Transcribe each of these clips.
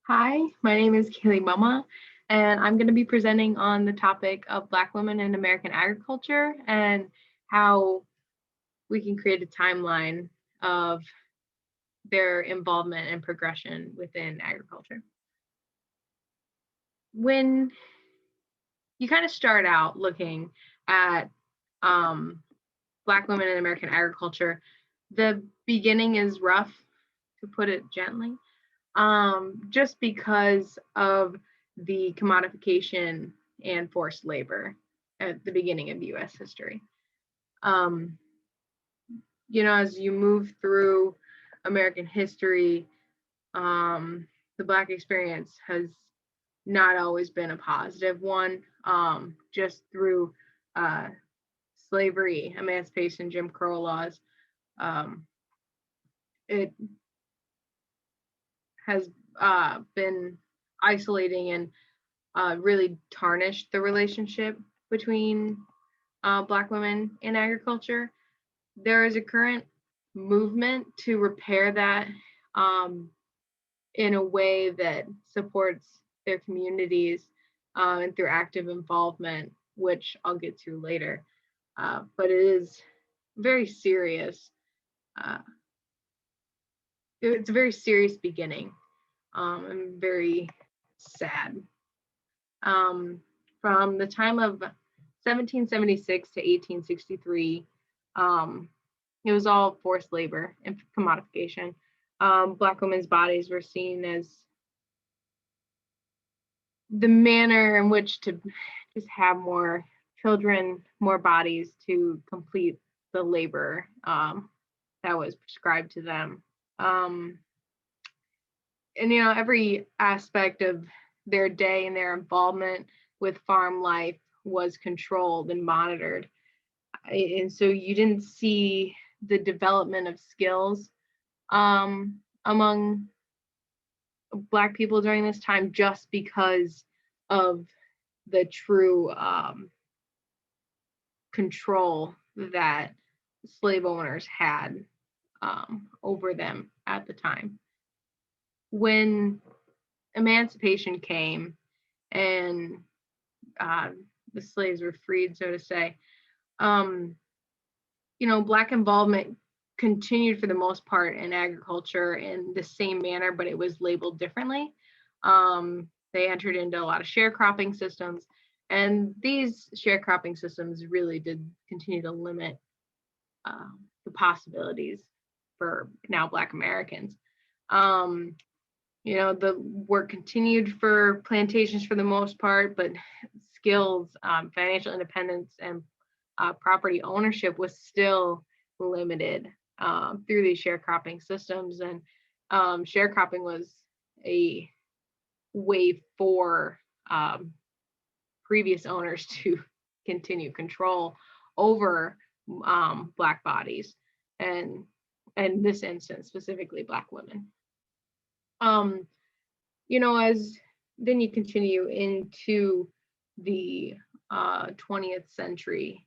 Hi, my name is Kaylee Mama, and I'm going to be presenting on the topic of Black women in American agriculture and how we can create a timeline of their involvement and progression within agriculture. When you kind of start out looking at um, Black women in American agriculture, the beginning is rough, to put it gently, just because of the commodification and forced labor at the beginning of US history. Um, as you move through American history, the Black experience has not always been a positive one, just through uh, slavery, emancipation, Jim Crow laws. Um, it has been isolating and really tarnished the relationship between Black women in agriculture. There is a current movement to repair that um, in a way that supports their communities and through active involvement, which I'll get to later. But it is very serious. Uh, it's a very serious beginning and very sad. Um, from the time of 1776 to 1863, um, it was all forced labor and commodification. Black women's bodies were seen as the manner in which to just have more children, more bodies to complete the labor that was prescribed to them. Um, and every aspect of their day and their involvement with farm life was controlled and monitored, and so you didn't see the development of skills among Black people during this time, just because of the true control that slave owners had over them at the time. When emancipation came and uh, the slaves were freed, so to say, um, Black involvement continued for the most part in agriculture in the same manner, but it was labeled differently. They entered into a lot of sharecropping systems, and these sharecropping systems really did continue to limit the possibilities for now Black Americans. Um, the work continued for plantations for the most part, but skills, financial independence, and property ownership was still limited through these sharecropping systems. And sharecropping was a way for previous owners to continue control over Black bodies, and in this instance specifically Black women. um, as then you continue into the 20th century,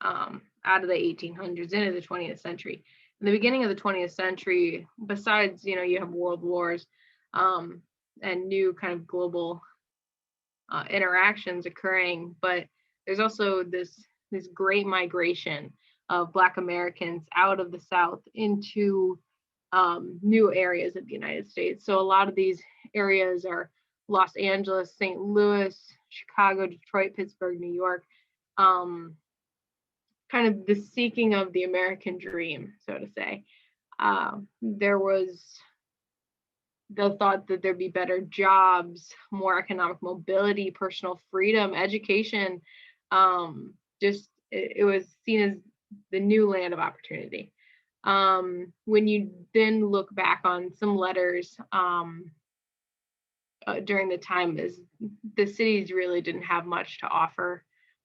out of the 1800s into the 20th century. In the beginning of the 20th century, besides, you have world wars and new kind of global interactions occurring, but there's also this great migration of Black Americans out of the South into new areas of the United States. So a lot of these areas are Los Angeles, St. Louis, Chicago, Detroit, Pittsburgh, New York, kind of the seeking of the American dream, so to say. There was the thought that there'd be better jobs, more economic mobility, personal freedom, education. It was seen as the new land of opportunity. When you then look back on some letters during the time, is the cities really didn't have much to offer.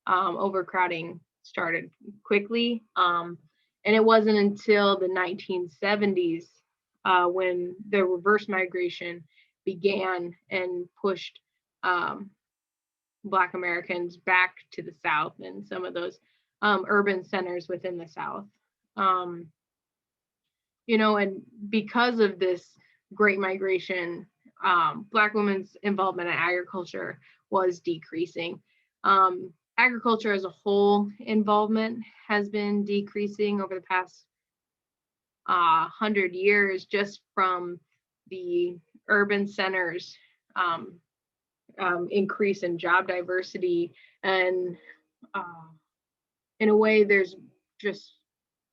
Overcrowding started quickly, and it wasn't until the 1970s when the reverse migration began and pushed Black Americans back to the South and some of those urban centers within the South. And because of this great migration, Black women's involvement in agriculture was decreasing. Agriculture as a whole involvement has been decreasing over the past 100 years, just from the urban centers um, increase in job diversity, and uh, in a way there's just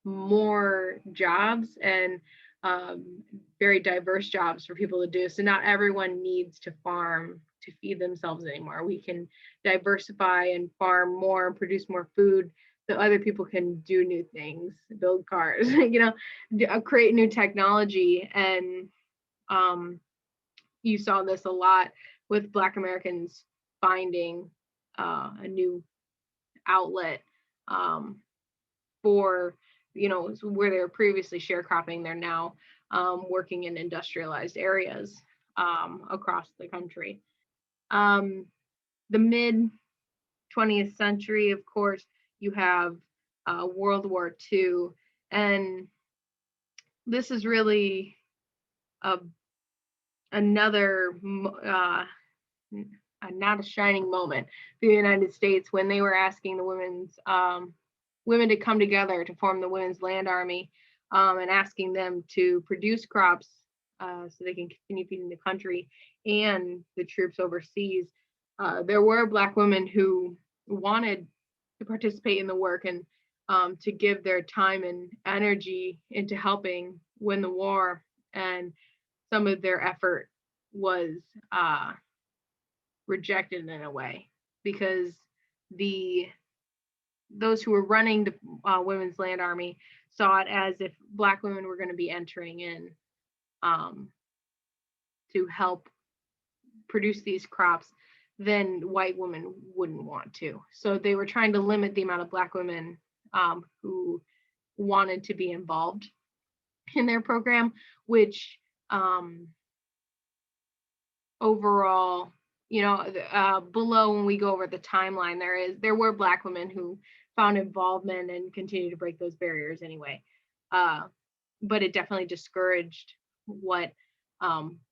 more jobs and um, very diverse jobs for people to do. So not everyone needs to farm to feed themselves anymore. We can diversify and farm more and produce more food so other people can do new things, build cars, create new technology. And um, you saw this a lot with Black Americans finding a new outlet um, for, where they were previously sharecropping, they're now working in industrialized areas across the country. The mid 20th century, of course, you have World War II, and this is really a, another not a shining moment for the United States when they were asking the women to come together to form the Women's Land Army, and asking them to produce crops so they can continue feeding the country and the troops overseas. There were Black women who wanted to participate in the work and to give their time and energy into helping win the war, and some of their effort was rejected in a way, because the those who were running the Women's Land Army saw it as if Black women were going to be entering in um, to help produce these crops, then white women wouldn't want to. So they were trying to limit the amount of Black women who wanted to be involved in their program, which overall, below, when we go over the timeline, there were Black women who found involvement and continue to break those barriers anyway. But it definitely discouraged what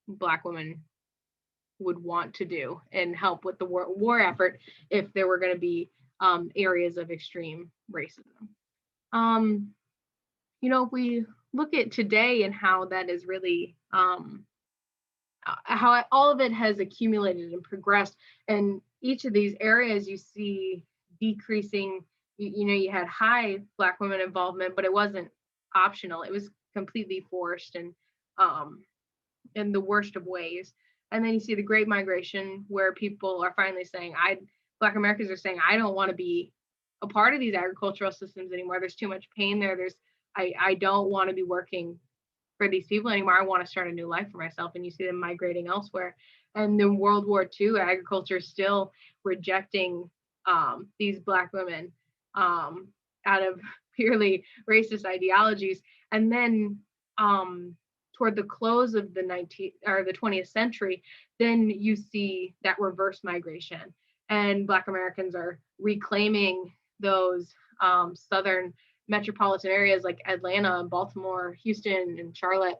Black women would want to do and help with the war effort if there were going to be areas of extreme racism. If we look at today and how that is really how all of it has accumulated and progressed, and each of these areas you see decreasing. You had high Black women involvement, but it wasn't optional, it was completely forced, and in the worst of ways. And then you see the Great Migration, where people are finally saying, Black Americans are saying, I don't want to be a part of these agricultural systems anymore. There's too much pain there. I don't want to be working for these people anymore. I want to start a new life for myself. And you see them migrating elsewhere. And in World War II, agriculture is still rejecting these Black women out of purely racist ideologies. And then toward the close of the 20th century, then you see that reverse migration, and Black Americans are reclaiming those southern metropolitan areas like Atlanta, Baltimore, Houston, and Charlotte.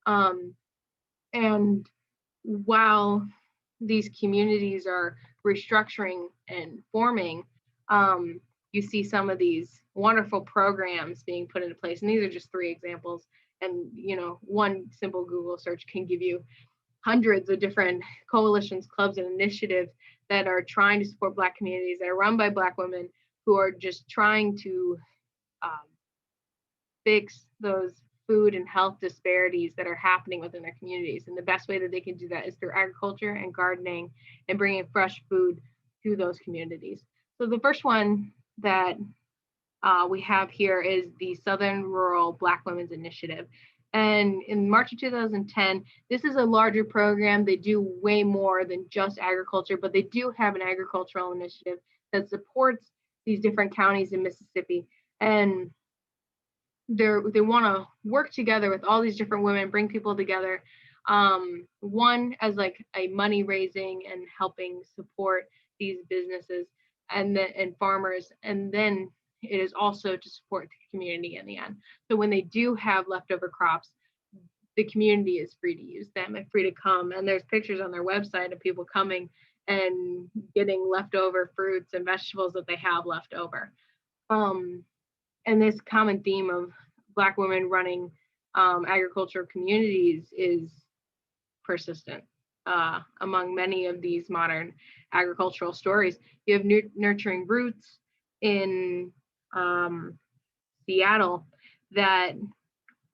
And while these communities are restructuring and forming, you see some of these wonderful programs being put into place. And these are just 3 examples. And, one simple Google search can give you hundreds of different coalitions, clubs, and initiatives that are trying to support Black communities, that are run by Black women who are just trying to fix those food and health disparities that are happening within their communities. And the best way that they can do that is through agriculture and gardening and bringing fresh food to those communities. So the first one that we have here is the Southern Rural Black Women's Initiative. And in March of 2010, this is a larger program. They do way more than just agriculture, but they do have an agricultural initiative that supports these different counties in Mississippi. And they want to work together with all these different women, bring people together. One, as like a money raising and helping support these businesses and farmers, and then it is also to support the community in the end. So when they do have leftover crops, the community is free to use them and free to come. And there's pictures on their website of people coming and getting leftover fruits and vegetables that they have left over. And this common theme of Black women running agricultural communities is persistent among many of these modern agricultural stories. You have Nurturing Roots in Seattle that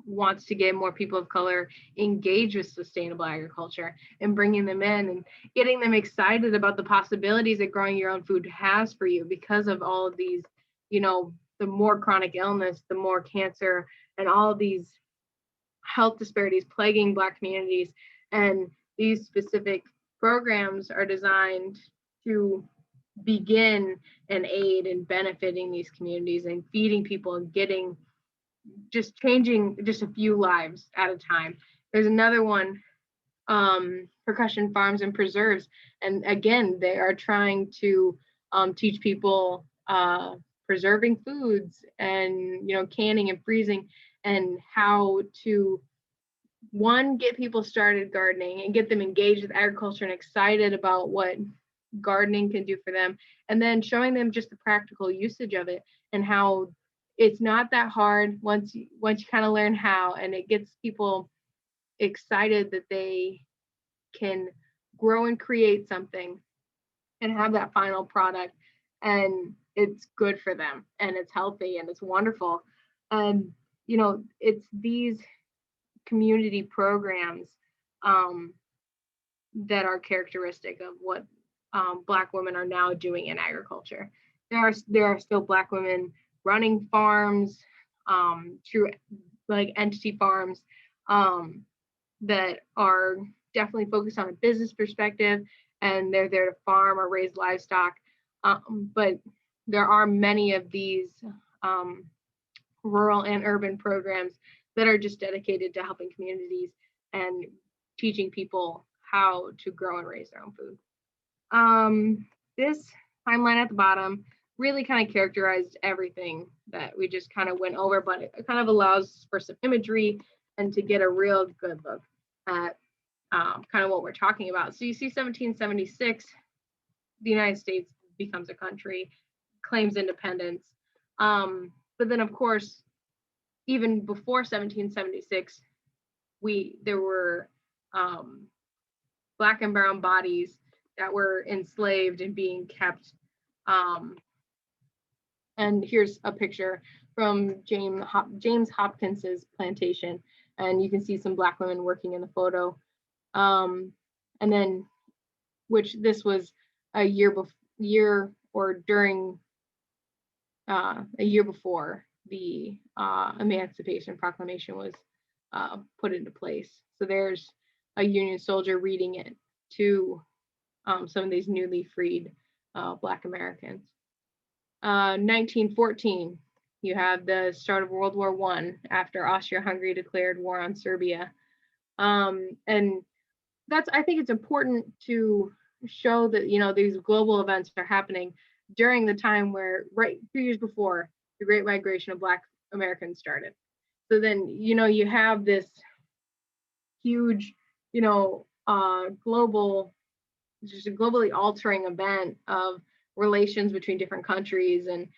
wants to get more people of color engaged with sustainable agriculture and bringing them in and getting them excited about the possibilities that growing your own food has for you because of all of these, the more chronic illness, the more cancer, and all of these health disparities plaguing Black communities. And these specific programs are designed to begin and aid in benefiting these communities and feeding people and changing just a few lives at a time. There's another one, Percussion Farms and Preserves. And again, they are trying to teach people preserving foods and, canning and freezing, and how to, one, get people started gardening and get them engaged with agriculture and excited about what gardening can do for them, and then showing them just the practical usage of it and how it's not that hard once you kind of learn how, and it gets people excited that they can grow and create something and have that final product, and it's good for them and it's healthy and it's wonderful. And it's these community programs that are characteristic of what Black women are now doing in agriculture. There are still Black women running farms, true like entity farms, that are definitely focused on a business perspective, and they're there to farm or raise livestock. But there are many of these rural and urban programs that are just dedicated to helping communities and teaching people how to grow and raise their own food. This timeline at the bottom really kind of characterized everything that we just kind of went over, but it kind of allows for some imagery and to get a real good look at kind of what we're talking about. So you see 1776, the United States becomes a country, claims independence. But then, of course, even before 1776, there were Black and brown bodies that were enslaved and being kept. And here's a picture from James Hopkins's plantation, and you can see some Black women working in the photo. And then, which this was a year before the Emancipation Proclamation was put into place. So there's a Union soldier reading it to some of these newly freed Black Americans. 1914, you have the start of World War I after Austria-Hungary declared war on Serbia. And I think it's important to show that, these global events are happening during the time where, right 2 years before, the Great Migration of Black Americans started. So then, you have this huge, just a globally altering event of relations between different countries and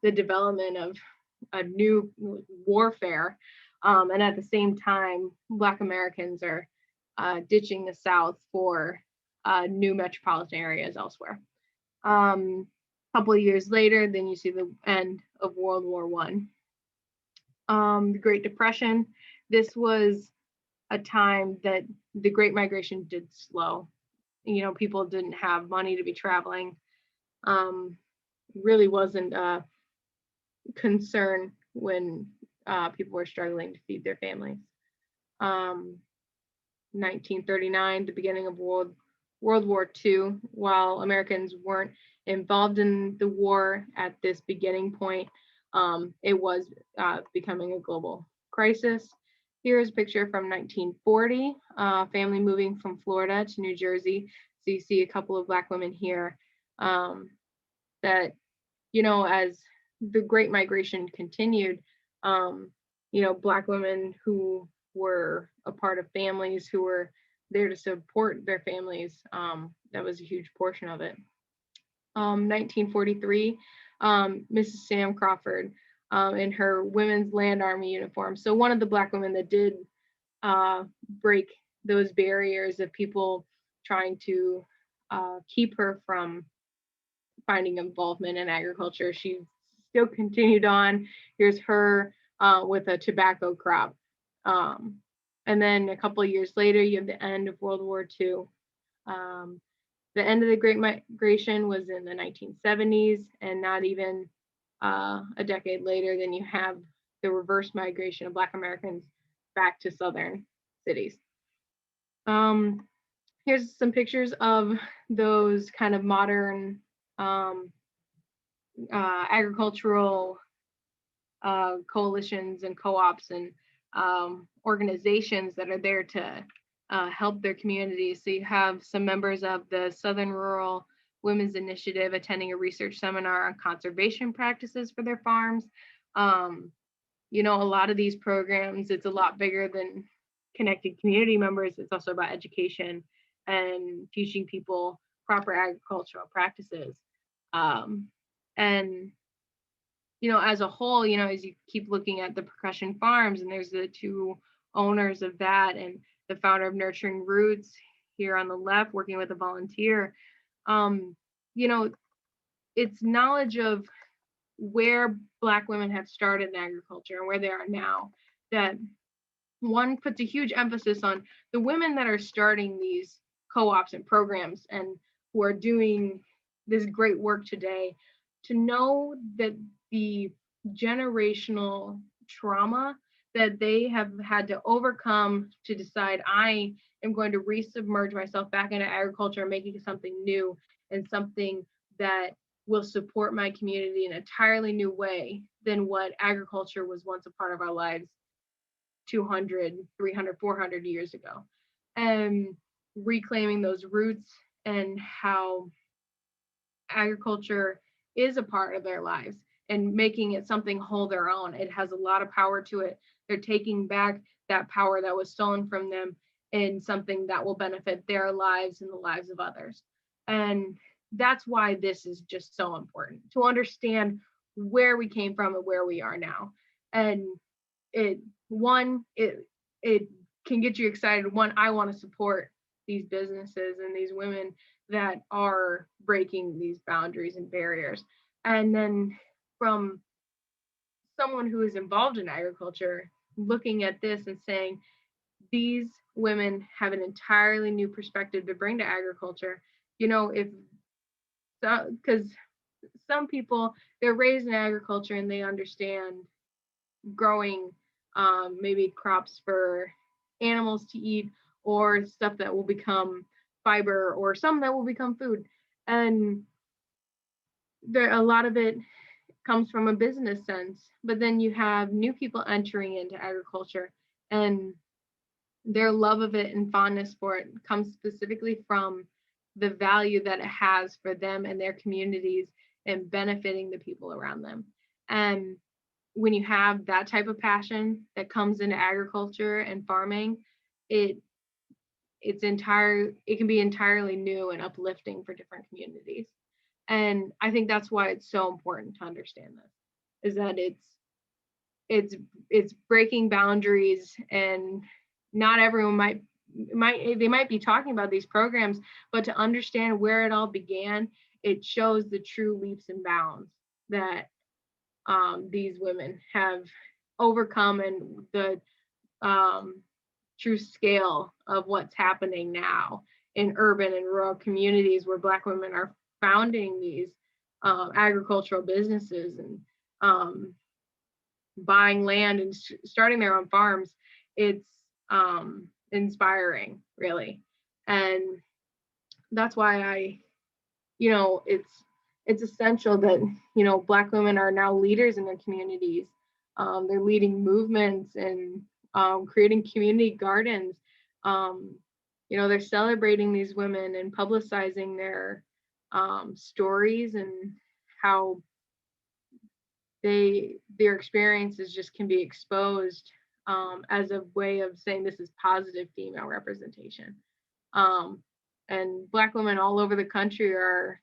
the development of a new warfare. And at the same time, Black Americans are ditching the South for new metropolitan areas elsewhere. A couple of years later, then you see the end of World War I. The Great Depression, this was a time that the Great Migration did slow. People didn't have money to be traveling. Really wasn't a concern when people were struggling to feed their families. 1939, the beginning of World War II, while Americans weren't involved in the war at this beginning point, it was becoming a global crisis. Here's a picture from 1940, family moving from Florida to New Jersey. So you see a couple of Black women here that, as the Great Migration continued, Black women who were a part of families who were there to support their families. That was a huge portion of it. 1943, Mrs. Sam Crawford in her Women's Land Army uniform. So one of the Black women that did break those barriers of people trying to keep her from finding involvement in agriculture. She still continued on. Here's her with a tobacco crop. And then a couple of years later, you have the end of World War II. The end of the Great Migration was in the 1970s, and not even a decade later, then you have the reverse migration of Black Americans back to southern cities. Here's some pictures of those kind of modern agricultural coalitions and co-ops and organizations that are there to help their communities. So you have some members of the Southern Rural Women's Initiative attending a research seminar on conservation practices for their farms. You know, a lot of these programs, it's a lot bigger than connecting community members. It's also about education and teaching people proper agricultural practices. And you know, as a whole, you know, as you keep looking at the Percussion Farms, and there's the two owners of that, and the founder of Nurturing Roots here on the left, working with a volunteer. You know, it's knowledge of where Black women have started in agriculture and where they are now that one puts a huge emphasis on the women that are starting these co-ops and programs and who are doing this great work today, to know that the generational trauma that they have had to overcome to decide, I am going to resubmerge myself back into agriculture and making something new and something that will support my community in an entirely new way than what agriculture was once a part of our lives 200, 300, 400 years ago. And reclaiming those roots and how agriculture is a part of their lives and making it something whole their own. It has a lot of power to it. They're taking back that power that was stolen from them in something that will benefit their lives and the lives of others. And that's why this is just so important, to understand where we came from and where we are now. And it can get you excited. One, I want to support these businesses and these women that are breaking these boundaries and barriers. And then from someone who is involved in agriculture, looking at this and saying, these women have an entirely new perspective to bring to agriculture. You know, if because some people, they're raised in agriculture and they understand growing maybe crops for animals to eat, or stuff that will become fiber, or some that will become food. And there, a lot of it comes from a business sense, but then you have new people entering into agriculture, and their love of it and fondness for it comes specifically from the value that it has for them and their communities and benefiting the people around them. And when you have that type of passion that comes into agriculture and farming, it can be entirely new and uplifting for different communities. And I think that's why it's so important to understand this, is that it's breaking boundaries, and not everyone might they might be talking about these programs, but to understand where it all began, it shows the true leaps and bounds that these women have overcome, and the true scale of what's happening now in urban and rural communities where Black women are founding these agricultural businesses and buying land and starting their own farms. It's inspiring, really. And that's why it's essential that, Black women are now leaders in their communities. They're leading movements and creating community gardens. They're celebrating these women and publicizing their stories and how their experiences just can be exposed as a way of saying this is positive female representation. Um, and Black women all over the country are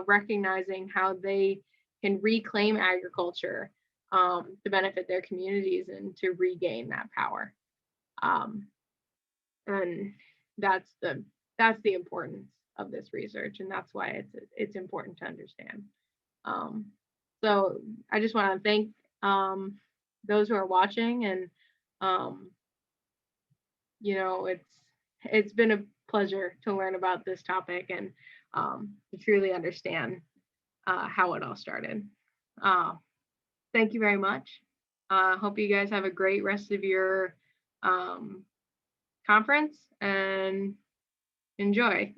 recognizing how they can reclaim agriculture to benefit their communities and to regain that power. Um, and that's the importance of this research, and that's why it's important to understand. Um, so I just want to thank those who are watching, and um, it's been a pleasure to learn about this topic and to truly understand how it all started. Uh, Thank you very much. Hope you guys have a great rest of your conference and enjoy.